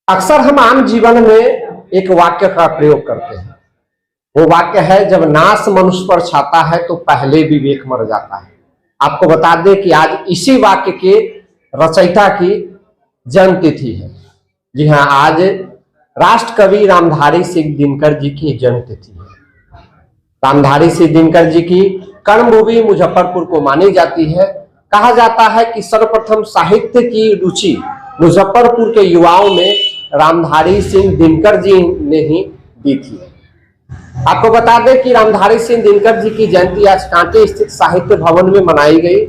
अक्सर हम आम जीवन में एक वाक्य का प्रयोग करते हैं। वो वाक्य है, जब नाश मनुष्य पर छाता है तो पहले विवेक मर जाता है। आपको बता दें कि आज इसी वाक्य के रचयिता की जन्म तिथि है। जी हाँ, आज राष्ट्र कवि रामधारी सिंह दिनकर जी की जन्म तिथि है। रामधारी सिंह दिनकर जी की कर्मभूमि मुजफ्फरपुर को मानी जाती है। कहा जाता है कि सर्वप्रथम साहित्य की रुचि मुजफ्फरपुर के युवाओं में रामधारी सिंह दिनकर जी ने ही दी थी। आपको बता दें कि रामधारी सिंह दिनकर जी की जयंती आज कांटी स्थित साहित्य भवन में मनाई गई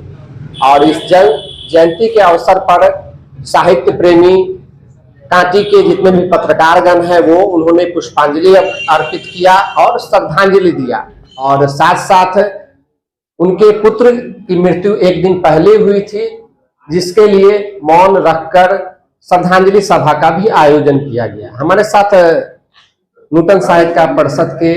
और इस जयंती के अवसर पर साहित्य प्रेमी कांटी के जितने भी पत्रकारगण हैं वो उन्होंने पुष्पांजलि अर्पित किया और श्रद्धांजलि दिया। और साथ साथ उनके पुत्र की मृत्यु एक दिन पहले हुई थी, जिसके लिए मौन रखकर श्रद्धांजलि सभा का भी आयोजन किया गया। हमारे साथ नूतन साहित्यकार परिषद के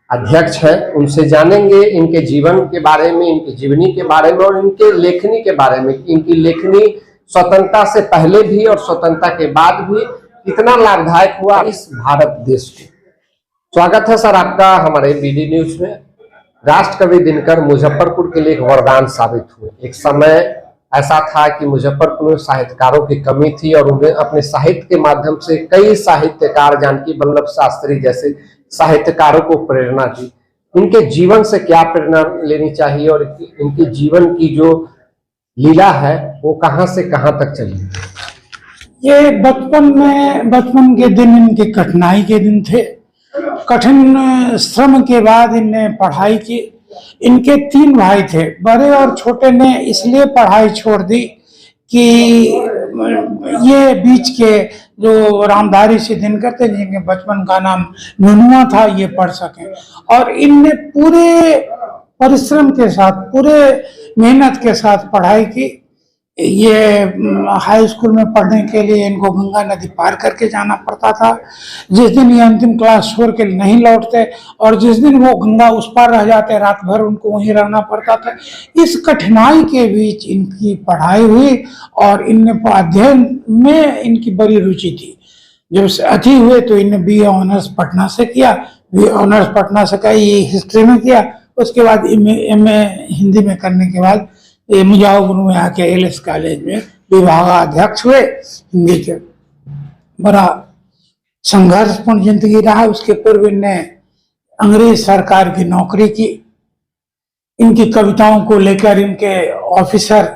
अध्यक्ष हैं, उनसे जानेंगे इनके जीवन के बारे में, इनकी जीवनी के बारे में और इनके लेखनी के बारे में। इनकी लेखनी स्वतंत्रता से पहले भी और स्वतंत्रता के बाद भी कितना लाभदायक हुआ इस भारत देश को। स्वागत है सर आपका हमारे बीडी न्यूज में। राष्ट्र कवि दिनकर मुजफ्फरपुर के लिए एक वरदान साबित हुए। एक समय ऐसा था कि मुजफ्फरपुर में साहित्यकारों की कमी थी और उन्हें अपने साहित्य के माध्यम से कई साहित्यकार, जानकी वल्लभ शास्त्री जैसे साहित्यकारों को प्रेरणा दी। इनके जीवन से क्या प्रेरणा लेनी चाहिए और इनके जीवन की जो लीला है वो कहां से कहां तक चली? ये बचपन के दिन इनके कठिनाई के दिन थे। कठिन श्रम के बाद इनने पढ़ाई की। इनके 3 भाई थे, बड़े और छोटे ने इसलिए पढ़ाई छोड़ दी कि ये बीच के जो रामधारी सिंह दिनकर थे, जिनके बचपन का नाम नुनुआ था, ये पढ़ सके। और इनने पूरे परिश्रम के साथ, पूरे मेहनत के साथ पढ़ाई की। ये हाई स्कूल में पढ़ने के लिए इनको गंगा नदी पार करके जाना पड़ता था। जिस दिन ये अंतिम क्लास छोड़ के नहीं लौटते और जिस दिन वो गंगा उस पार रह जाते, रात भर उनको वहीं रहना पड़ता था। इस कठिनाई के बीच इनकी पढ़ाई हुई और इनने अध्ययन में इनकी बड़ी रुचि थी। जब अति हुए तो इन्हें BA ऑनर्स पटना से किया। BA ऑनर्स पटना से का ये हिस्ट्री में किया। उसके बाद MA हिंदी में करने के बाद ये मुजफ्फरपुर में आके LS कॉलेज में विभागाध्यक्ष हुए हिंदी के। बड़ा संघर्षपूर्ण जिंदगी रहा। उसके पूर्व इनने अंग्रेज सरकार की नौकरी की। इनकी कविताओं को लेकर इनके ऑफिसर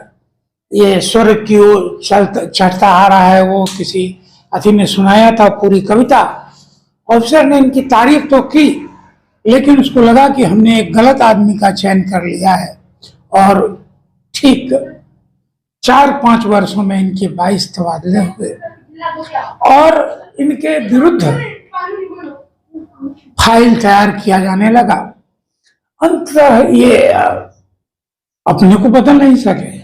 ये स्वर्ग की ओर चढ़ता आ रहा है, वो किसी अति ने सुनाया था पूरी कविता। ऑफिसर ने इनकी तारीफ तो की, लेकिन उसको लगा कि हमने एक गलत आदमी का चयन कर लिया है। और ठीक 4-5 वर्षों में इनके 22 तबादले हुए और इनके विरुद्ध फाइल तैयार किया जाने लगा। अंततः ये अपने को बदल नहीं सके।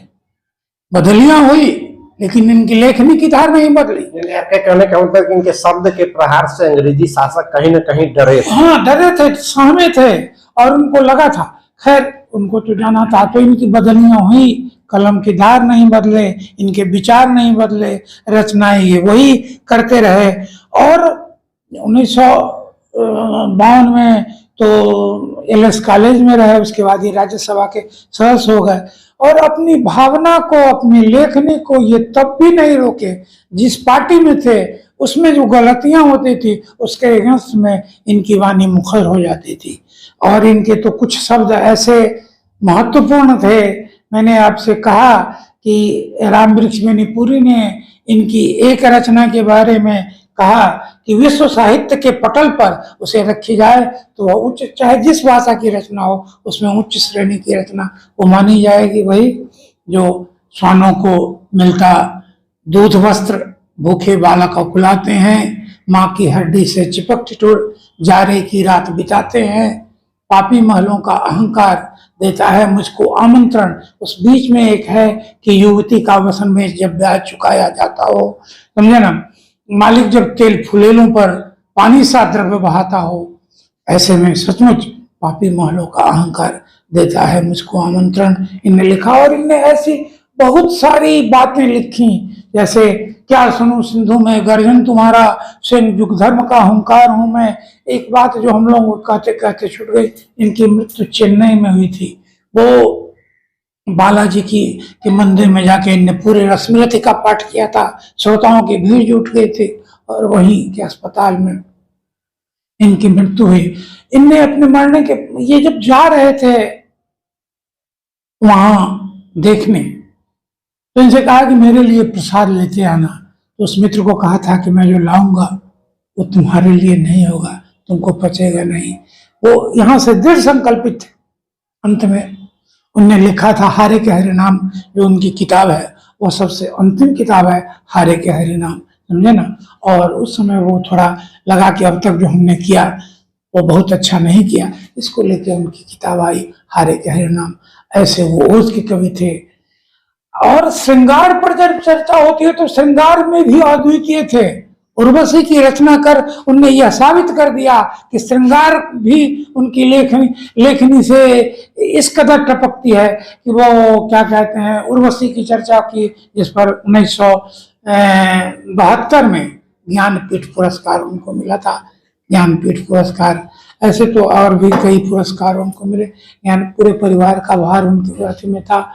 बदलियां हुई लेकिन इनकी लेखनी की धार नहीं बदली। आपके कहने का मतलब कि इनके शब्द के प्रहार से अंग्रेजी शासक कहीं न कहीं डरे थे। हाँ, डरे थे, सहमे थे और उनको लगा था। खैर, उनको तो जाना था। तो इनकी बदलियां हुई, कलम की धार नहीं बदले, इनके विचार नहीं बदले, रचनाएं ये वही करते रहे। और 1952 में तो LS कॉलेज में रहे। उसके बाद ये राज्यसभा के सदस्य हो गए और अपनी भावना को, अपनी लेखनी को ये तब भी नहीं रोके। जिस पार्टी में थे उसमें जो गलतियां होती थी उसके अगेंस्ट में इनकी वाणी मुखर हो जाती थी। और इनके तो कुछ शब्द ऐसे महत्वपूर्ण थे। मैंने आपसे कहा कि राम वृक्षमणिपुरी ने इनकी एक रचना के बारे में कहा कि विश्व साहित्य के पटल पर उसे रखी जाए तो वह उच्च, चाहे जिस भाषा की रचना हो उसमें उच्च श्रेणी की रचना वो मानी जाएगी। वही जो श्वानों को मिलता दूध वस्त्र, भूखे बालक कुलाते हैं, माँ की हड्डी से चिपक टिटोर जारे की रात बिताते हैं, पापी महलों का अहंकार देता है मुझको आमंत्रण। उस बीच में एक है कि युवती का वसन में जब ब्याज चुकाया जाता हो, समझे ना, मालिक जब तेल फुलेलों पर पानी सा द्रव्य बहाता हो, ऐसे में सचमुच पापी महलों का अहंकार देता है मुझको आमंत्रण। इनने लिखा और इनने ऐसी बहुत सारी बातें लिखी, जैसे क्या सुनूं सिंधु में गर्जन तुम्हारा, स्वयं युग धर्म का हुंकार हूं मैं। एक बात जो हम लोग कहते कहते छूट गई, इनकी मृत्यु चेन्नई में हुई थी। वो बालाजी के मंदिर में जाके इनने पूरे रश्मिरथी का पाठ किया था, श्रोताओं की भीड़ जुट गई थी, और वहीं के अस्पताल में इनकी मृत्यु हुई। इनने अपने मरने के, ये जब जा रहे थे वहां देखने, तो इनसे कहा कि मेरे लिए प्रसाद लेते आना। तो उस मित्र को कहा था कि मैं जो लाऊंगा वो तुम्हारे लिए नहीं होगा, तुमको पचेगा नहीं। वो यहाँ से दृढ़ संकल्पित थे। अंत में उनने लिखा था हारे के हरि नाम, जो उनकी किताब है, वो सबसे अंतिम किताब है हारे के हरि नाम, समझे ना। और उस समय वो थोड़ा लगा कि अब तक जो हमने किया वो बहुत अच्छा नहीं किया, इसको लेकर उनकी किताब आई हारे के हरि नाम। ऐसे वो ओज के कवि थे। और श्रृंगार पर जब चर्चा होती है तो श्रृंगार में भी अद्वितीय थे। उर्वशी की रचना कर उनने यह साबित कर दिया कि श्रृंगार भी उनकी लेखनी से इस कदर टपकती है कि वो क्या कहते हैं, उर्वशी की चर्चा की, जिस पर 1972 में ज्ञानपीठ पुरस्कार उनको मिला था। ज्ञानपीठ पुरस्कार, ऐसे तो और भी कई पुरस्कार उनको मिले। ज्ञान पूरे परिवार का भार उनके हाथ में था।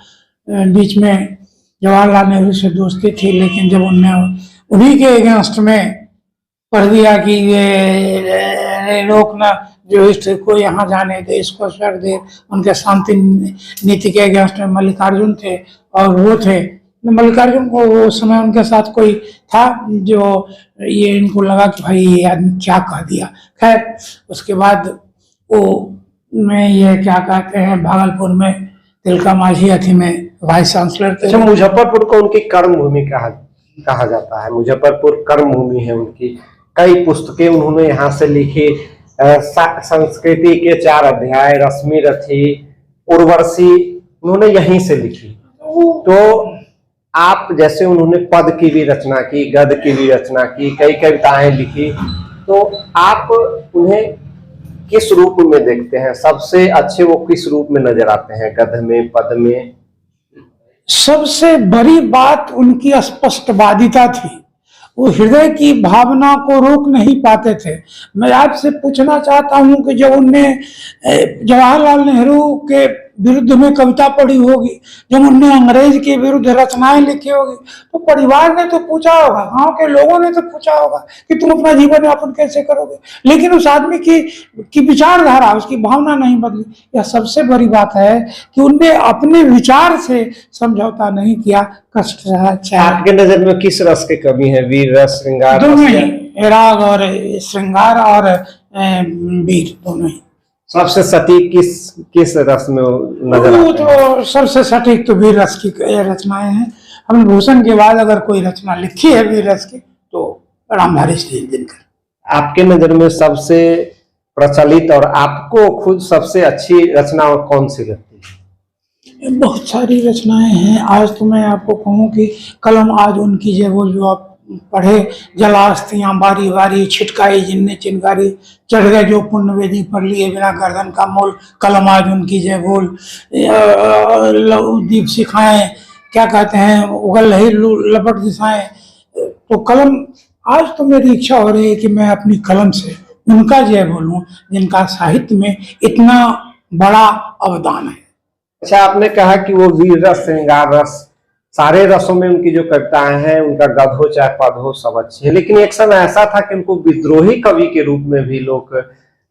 बीच में जवाहरलाल नेहरू से दोस्ती थी, लेकिन जब उनने उन्हीं के अगेंस्ट में पढ़ दिया कि ये लोग ना जो इसको यहाँ जाने दे, इसको सर दे, उनके शांति नीति के अगेंस्ट में मल्लिकार्जुन थे। और वो थे मल्लिकार्जुन को वो समय उनके साथ कोई था जो ये इनको लगा कि भाई ये आदमी क्या कह दिया। खैर उसके बाद वो में ये क्या कहते हैं, भागलपुर में तिलका माझी अथी में वाइस चांसलर थे। अच्छा, मुजफ्फरपुर को उनकी कर्म भूमि कहा जाता है। मुजफ्फरपुर कर्म भूमि है उनकी। कई पुस्तकें उन्होंने यहाँ से लिखी। संस्कृति के 4 अध्याय, रश्मिरथी, उर्वशी उन्होंने यहीं से लिखी। तो आप जैसे उन्होंने पद की भी रचना की, गद्य की भी रचना की, कई कविताएं लिखी, तो आप उन्हें किस रूप में देखते हैं? सबसे अच्छे वो किस रूप में नजर आते हैं, गद्य में, पद में? सबसे बड़ी बात उनकी स्पष्टवादिता थी। वो हृदय की भावना को रोक नहीं पाते थे। मैं आपसे पूछना चाहता हूं कि जब उनने जवाहरलाल नेहरू के विरुद्ध में कविता पढ़ी होगी, जब उनने अंग्रेज के विरुद्ध रचनाएं लिखी होगी, तो परिवार ने तो पूछा होगा, गांव के लोगों ने तो पूछा होगा कि तुम अपना जीवन यापन कैसे करोगे। लेकिन उस आदमी की विचारधारा, उसकी भावना नहीं बदली। यह सबसे बड़ी बात है कि उनने अपने विचार से समझौता नहीं किया। कष्ट रहा। आपके नजर में किस रस के कवि हैं? वीर रस, श्रृंगार? दोनों ही, राग और श्रृंगार और वीर, दोनों ही। सबसे सटीक किस रस में नजर आते हैं? तो सबसे सटीक तो वीर रस की रचनाएं हैं। हमने भूषण के बाद अगर कोई रचना लिखी है वीर रस की तो रामधारी सिंह दिनकर। आपके नजर में सबसे प्रचलित और आपको खुद सबसे अच्छी रचना कौन सी लगती है? बहुत सारी रचनाएं हैं। आज तो मैं आपको कहूँ कि कलम आज उनकी जय जो आप पढ़े, जलास्तियां बारी बारी छिटकाई जिनने चिनकारी, चढ़ गए जो पुण्य वेदी पर लिए बिना गर्दन का मोल, कलम आज उनकी जय बोल। दीप सिखाएं, क्या कहते हैं, उगल रही लपट दिशाएं। तो कलम, आज तो मेरी इच्छा हो रही है कि मैं अपनी कलम से उनका जय बोलूं जिनका साहित्य में इतना बड़ा अवदान है। अच्छा, आपने कहा कि वो वीर रस, श्रृंगार रस, सारे रसों में उनकी जो कविताएं हैं, उनका गद्य हो चाहे पद हो, सब अच्छी है। लेकिन एक समय ऐसा था कि उनको विद्रोही कवि के रूप में भी लोग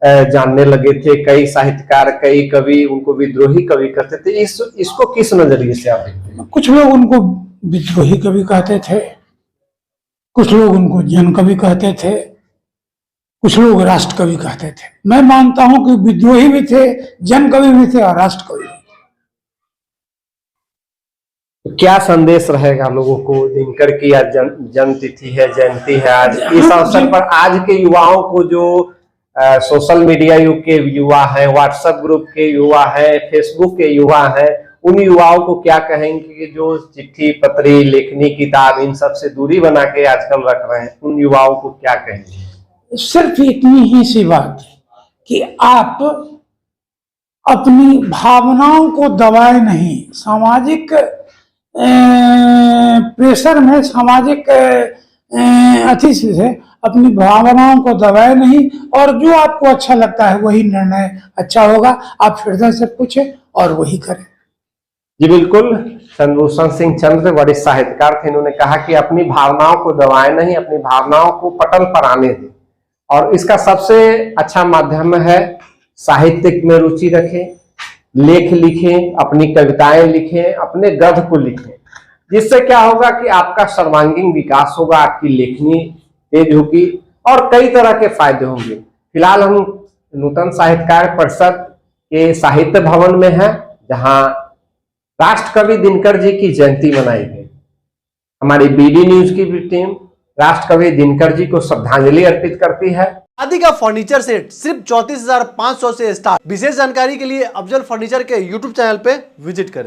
जानने लगे थे। कई साहित्यकार, कई कवि उनको विद्रोही कवि कहते थे। इसको किस नजरिए से आप देखते हैं? कुछ लोग उनको विद्रोही कवि कहते थे, कुछ लोग उनको जन कवि कहते थे, कुछ लोग राष्ट्र कवि कहते थे। मैं मानता हूं कि विद्रोही भी थे, जन कवि भी थे और राष्ट्र कवि भी। क्या संदेश रहेगा लोगों को? दिनकर की आज जन्म तिथि है, जयंती है आज। इस अवसर पर आज के युवाओं को, जो सोशल मीडिया युग के युवा है, व्हाट्सएप ग्रुप के युवा है, फेसबुक के युवा है, उन युवाओं को क्या कहेंगे कि जो चिट्ठी पत्री, लेखनी, किताब, इन सब से दूरी बना के आजकल रख रहे हैं? उन युवाओं को क्या कहेंगे? सिर्फ इतनी ही सी बात कि आप अपनी भावनाओं को दबाए नहीं। सामाजिक प्रेशर में, सामाजिक अति से अपनी भावनाओं को दबाए नहीं, और जो आपको अच्छा लगता है वही निर्णय अच्छा होगा। आप हृदय से पूछें और वही करें। जी बिल्कुल, चंद्रभूषण सिंह चंद्र वरिष्ठ साहित्यकार थे। इन्होंने कहा कि अपनी भावनाओं को दबाए नहीं, अपनी भावनाओं को पटल पर आने दें, और इसका सबसे अच्छा माध्यम है साहित्य में रुचि रखें, लेख लिखें, अपनी कविताएं लिखें, अपने गद्य को लिखें, जिससे क्या होगा कि आपका सर्वांगीण विकास होगा, आपकी लेखनी तेज होगी और कई तरह के फायदे होंगे। फिलहाल हम नूतन साहित्यकार परिषद के साहित्य भवन में हैं, जहां राष्ट्रकवि दिनकर जी की जयंती मनाई गई। हमारी बीडी न्यूज की भी टीम राष्ट्रकवि दिनकर जी को श्रद्धांजलि अर्पित करती है। शादी का फर्नीचर सेट सिर्फ 34,500 से स्टार्ट। विशेष जानकारी के लिए अफजल फर्नीचर के यूट्यूब चैनल पे विजिट करें।